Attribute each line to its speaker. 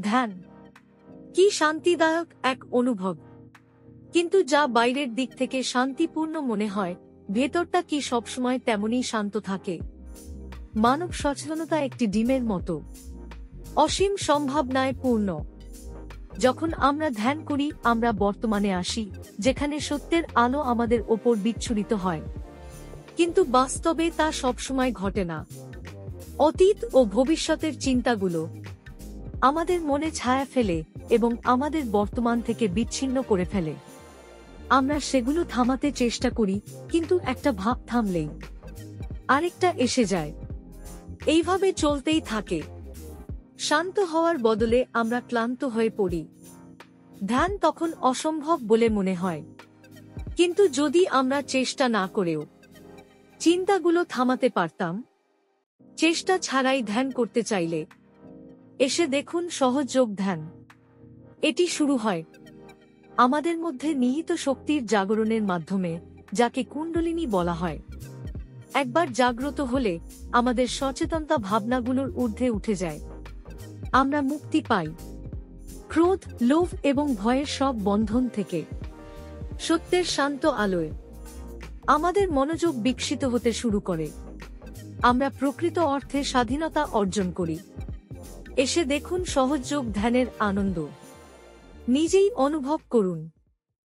Speaker 1: ধ্যান কি শান্তিদায়ক এক অনুভব, কিন্তু যা বাইরের দিক থেকে শান্তিপূর্ণ মনে হয়, ভেতরটা কি সবসময় তেমনই শান্ত থাকে? মানব সচেতনতা একটি ডিমের মতো, অসীম সম্ভাবনায় পূর্ণ। যখন আমরা ধ্যান করি, আমরা বর্তমানে আসি, যেখানে সত্যের আলো আমাদের ওপর বিচ্ছুরিত হয়। কিন্তু বাস্তবে তা সবসময় ঘটে না। অতীত ও ভবিষ্যতের চিন্তাগুলো আমাদের মনে ছায়া ফেলে এবং আমাদের বর্তমান থেকে বিচ্ছিন্ন করে ফেলে। আমরা সেগুলো থামাতে চেষ্টা করি, কিন্তু একটা ভাব থামলেই আরেকটা এসে যায়। এইভাবে চলতেই থাকে। শান্ত হওয়ার বদলে আমরা ক্লান্ত হয়ে পড়ি। ধ্যান তখন অসম্ভব বলে মনে হয়। কিন্তু যদি আমরা চেষ্টা না করেও চিন্তাগুলো থামাতে পারতাম, চেষ্টা ছাড়াই ধ্যান করতে চাইলে, এসে দেখুন সহজ যোগ ধ্যান। এটি শুরু হয় আমাদের মধ্যে নিহিত শক্তির জাগরণের মাধ্যমে, যাকে কুণ্ডলিনী বলা হয়। একবার জাগ্রত হলে আমাদের সচেতনতা ভাবনাগুলোর ঊর্ধ্বে উঠে যায়। আমরা মুক্তি পাই ক্রোধ, লোভ এবং ভয়ের সব বন্ধন থেকে। সত্যের শান্ত আলোয় আমাদের মনোযোগ বিকশিত হতে শুরু করে। আমরা প্রকৃত অর্থে স্বাধীনতা অর্জন করি। এসে দেখুন সহজ যোগ ধ্যানের আনন্দ। নিজেই অনুভব করুন।